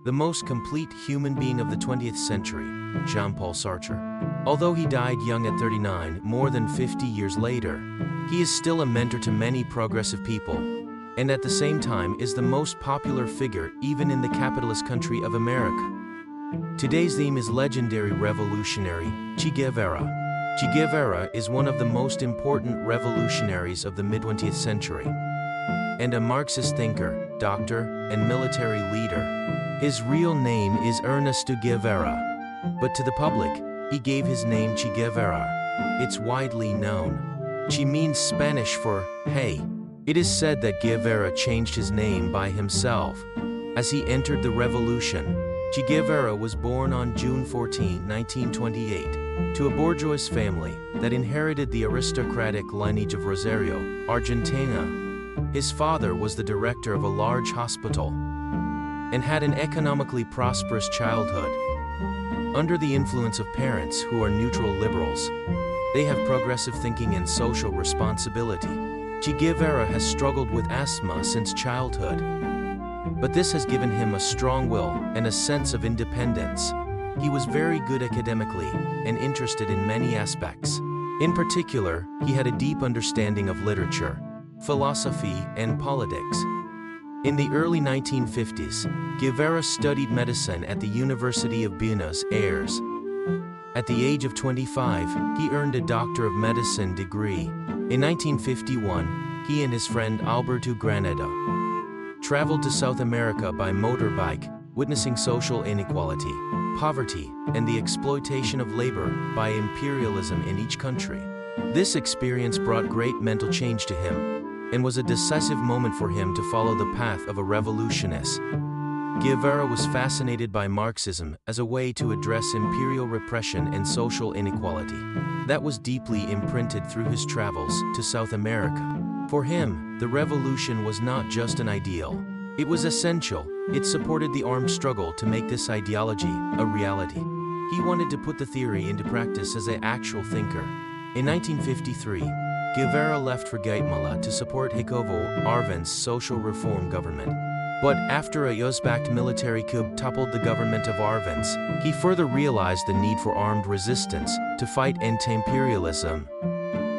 the most complete human being of the 20th century, Jean-Paul Sartre. Although he died young at 39, more than 50 years later, he is still a mentor to many progressive people, and at the same time is the most popular figure even in the capitalist country of America. Today's theme is legendary revolutionary, Che Guevara. Che Guevara is one of the most important revolutionaries of the mid-20th century, and a Marxist thinker, doctor, and military leader. His real name is Ernesto Guevara, but to the public, he gave his name Che Guevara. It's widely known. Che means Spanish for hey. It is said that Guevara changed his name by himself as he entered the revolution. Che Guevara was born on June 14, 1928, to a bourgeois family that inherited the aristocratic lineage of Rosario, Argentina. His father was the director of a large hospital and had an economically prosperous childhood. Under the influence of parents who are neutral liberals, they have progressive thinking and social responsibility. Che Guevara has struggled with asthma since childhood, but this has given him a strong will and a sense of independence. He was very good academically and interested in many aspects. In particular, he had a deep understanding of literature, philosophy, and politics. In the early 1950s, Guevara studied medicine at the University of Buenos Aires. At the age of 25, he earned a Doctor of Medicine degree. In 1951, he and his friend Alberto Granado traveled to South America by motorbike, witnessing social inequality, poverty, and the exploitation of labor by imperialism in each country. This experience brought great mental change to him, and was a decisive moment for him to follow the path of a revolutionist. Guevara was fascinated by Marxism as a way to address imperial repression and social inequality. That was deeply imprinted through his travels to South America. For him, the revolution was not just an ideal. It was essential. It supported the armed struggle to make this ideology a reality. He wanted to put the theory into practice as an actual thinker. In 1953, Guevara left for Guatemala to support Jacobo Arbenz' social reform government. But after a US-backed military coup toppled the government of Arbenz, he further realized the need for armed resistance to fight anti-imperialism.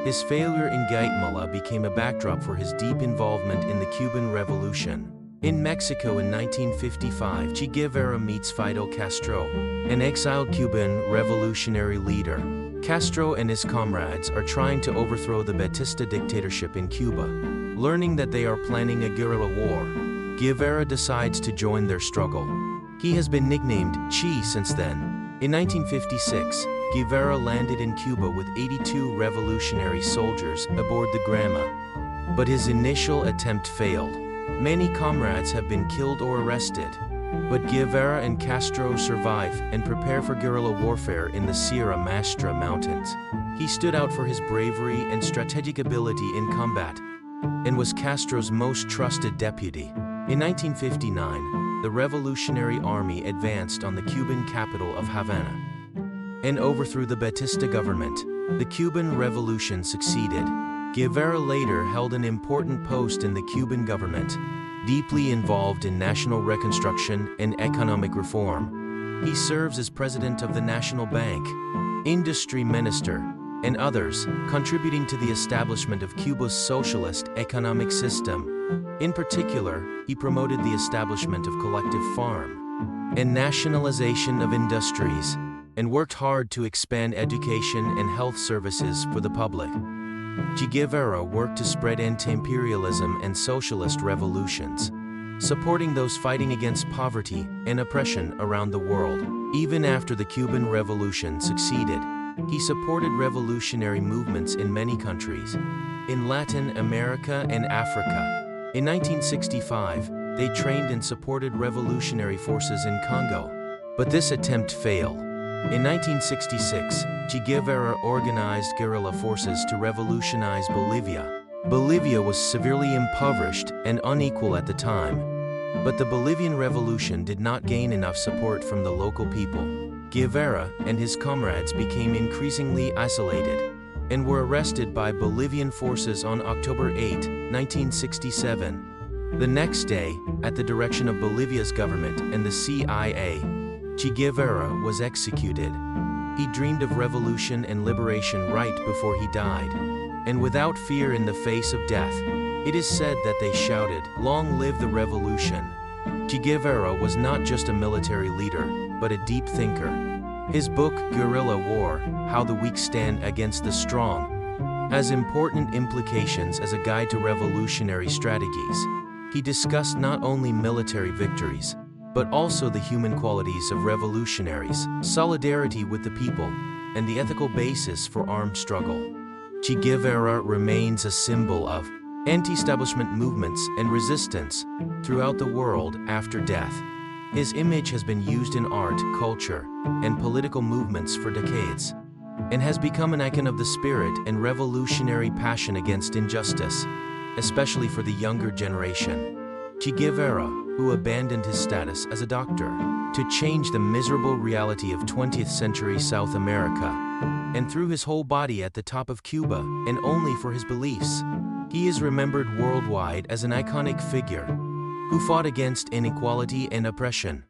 His failure in Guatemala became a backdrop for his deep involvement in the Cuban Revolution. In Mexico in 1955, Che Guevara meets Fidel Castro, an exiled Cuban revolutionary leader. Castro and his comrades are trying to overthrow the Batista dictatorship in Cuba. Learning that they are planning a guerrilla war, Guevara decides to join their struggle. He has been nicknamed Che since then. In 1956, Guevara landed in Cuba with 82 revolutionary soldiers aboard the Granma. But his initial attempt failed. Many comrades have been killed or arrested. But Guevara and Castro survive and prepare for guerrilla warfare in the Sierra Maestra Mountains. He stood out for his bravery and strategic ability in combat, and was Castro's most trusted deputy. In 1959, the Revolutionary Army advanced on the Cuban capital of Havana and overthrew the Batista government. The Cuban Revolution succeeded. Guevara later held an important post in the Cuban government, deeply involved in national reconstruction and economic reform. He serves as president of the National Bank, industry minister, and others, contributing to the establishment of Cuba's socialist economic system. In particular, he promoted the establishment of collective farm and nationalization of industries, and worked hard to expand education and health services for the public. Che Guevara worked to spread anti-imperialism and socialist revolutions, supporting those fighting against poverty and oppression around the world. Even after the Cuban Revolution succeeded, he supported revolutionary movements in many countries, in Latin America and Africa. In 1965, they trained and supported revolutionary forces in Congo, but this attempt failed. In 1966, Che Guevara organized guerrilla forces to revolutionize Bolivia. Bolivia was severely impoverished and unequal at the time, but the Bolivian Revolution did not gain enough support from the local people. Guevara and his comrades became increasingly isolated and were arrested by Bolivian forces on October 8, 1967. The next day, at the direction of Bolivia's government and the CIA, Che Guevara was executed. He dreamed of revolution and liberation right before he died. And without fear in the face of death, it is said that they shouted, "Long live the revolution." Che Guevara was not just a military leader, but a deep thinker. His book, Guerrilla War: How the Weak Stand Against the Strong, has important implications as a guide to revolutionary strategies. He discussed not only military victories, but also the human qualities of revolutionaries, solidarity with the people, and the ethical basis for armed struggle. Che Guevara remains a symbol of anti-establishment movements and resistance throughout the world after death. His image has been used in art, culture, and political movements for decades, and has become an icon of the spirit and revolutionary passion against injustice, especially for the younger generation. Che Guevara, who abandoned his status as a doctor to change the miserable reality of 20th century South America, and threw his whole body at the top of Cuba, and only for his beliefs. He is remembered worldwide as an iconic figure who fought against inequality and oppression.